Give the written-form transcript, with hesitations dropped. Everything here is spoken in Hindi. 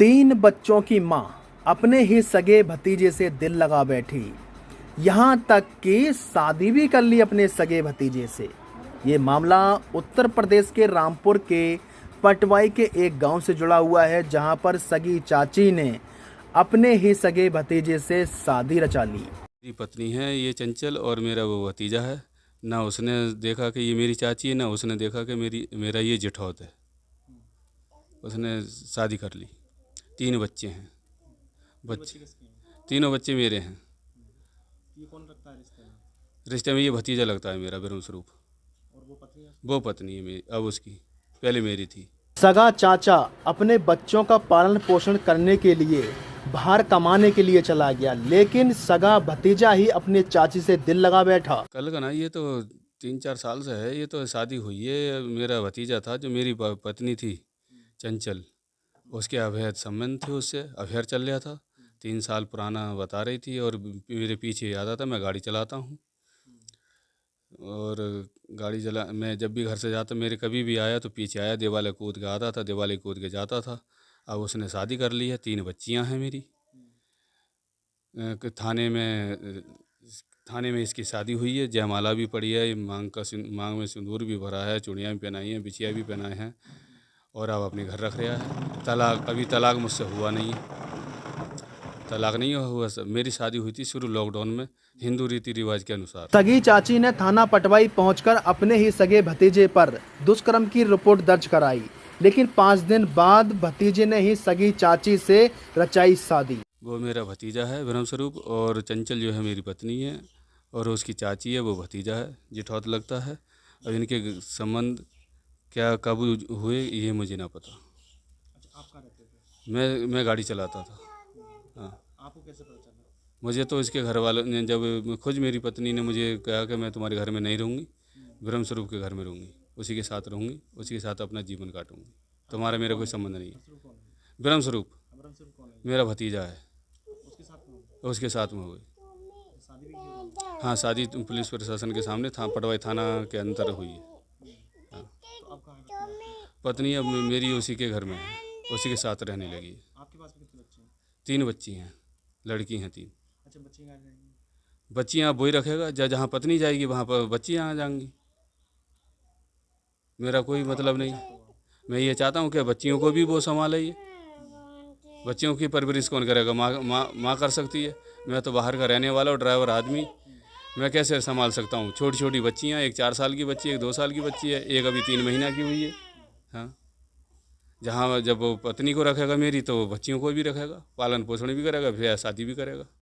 तीन बच्चों की मां अपने ही सगे भतीजे से दिल लगा बैठी। यहां तक कि शादी भी कर ली अपने सगे भतीजे से। ये मामला उत्तर प्रदेश के रामपुर के पटवाई के एक गांव से जुड़ा हुआ है, जहां पर सगी चाची ने अपने ही सगे भतीजे से शादी रचा ली। मेरी पत्नी है ये चंचल और मेरा वो भतीजा है। ना उसने देखा कि ये मेरी चाची है, ना उसने देखा कि मेरा ये जेठौत है। उसने शादी कर ली। तीन बच्चे हैं। बच्चे तीनों बच्चे मेरे हैं। ये कौन रखता है रिश्ते में? रिश्ते में ये भतीजा लगता है मेरा, ब्रह्म स्वरूप। और वो पत्नी है मेरी, अब उसकी, पहले मेरी थी। सगा चाचा अपने बच्चों का पालन पोषण करने के लिए बाहर कमाने के लिए चला गया, लेकिन सगा भतीजा ही अपने चाची से दिल लगा बैठा। कल का ना, ये तो 3-4 साल से है। ये तो शादी हुई है। मेरा भतीजा था जो मेरी पत्नी थी चंचल, उसके अवैध संबंध थे, उससे अफेयर चल रहा था। 3 साल पुराना बता रही थी और मेरे पीछे आता था। मैं गाड़ी चलाता हूँ और गाड़ी चला, मैं जब भी घर से जाता, मेरे कभी भी आया तो पीछे आया, दीवाले कूद के आता था, दीवाले कूद के जाता था। अब उसने शादी कर ली है। 3 बच्चियाँ हैं मेरी। थाने में इसकी शादी हुई है। जयमाला भी पड़ी है, मांग में सिंदूर भी भरा है, चूड़ियाँ भी पहनाई हैं, बिछिया भी पहनाए हैं और अब अपने घर रख रहा है। अभी तलाक मुझसे हुआ नहीं है। तलाक नहीं हुआ सब। मेरी शादी हुई थी शुरू लॉकडाउन में, हिंदू रीति रिवाज के अनुसार। सगी चाची ने थाना पटवाई पहुंचकर अपने ही सगे भतीजे पर दुष्कर्म की रिपोर्ट दर्ज कराई, लेकिन 5 दिन बाद भतीजे ने ही सगी चाची से रचाई शादी। वो मेरा भतीजा है ब्रह्म स्वरूप, और चंचल जो है मेरी पत्नी है, और उसकी चाची है, वो भतीजा है, जेठौत लगता है। और इनके संबंध क्या कब हुए ये मुझे ना पता। आप कहाँ रहते थे? मैं गाड़ी चलाता था। हाँ, आपको कैसे पता चला? मुझे तो इसके घर वालों ने, जब खुद मेरी पत्नी ने मुझे कहा कि मैं तुम्हारे घर में नहीं रहूँगी, ब्रह्म स्वरूप के घर में रहूँगी, उसी के साथ रहूँगी, उसी के साथ अपना जीवन काटूँगी, तुम्हारा मेरा कोई संबंध नहीं है। ब्रह्म स्वरूप मेरा भतीजा है, उसके साथ में हुई। हाँ, शादी पुलिस प्रशासन के सामने पटवाई थाना के अंदर हुई है। हाँ। पत्नी अब मेरी उसी के घर में है, उसी के साथ रहने लगी है। आपके पास में कितने बच्चे हैं? 3 बच्ची हैं, लड़की हैं 3। अच्छा, बच्चे कहाँ रहेंगे? बच्चियाँ वही रखेगा, जहाँ पत्नी जाएगी वहाँ पर बच्चियाँ आ जाएंगी। मेरा कोई मतलब नहीं। मैं ये चाहता हूँ कि बच्चियों को भी वो संभाले। ये बच्चियों की परवरिश कौन करेगा? माँ कर सकती है। मैं तो बाहर का रहने वाला और ड्राइवर आदमी, मैं कैसे संभाल सकता हूँ? छोटी छोटी बच्चियाँ, एक 4 साल की बच्ची, एक 2 साल की बच्ची है, एक अभी 3 महीना की हुई है। हाँ, जहाँ जब वो पत्नी को रखेगा मेरी, तो वो बच्चियों को भी रखेगा, पालन पोषण भी करेगा, फिर शादी भी करेगा।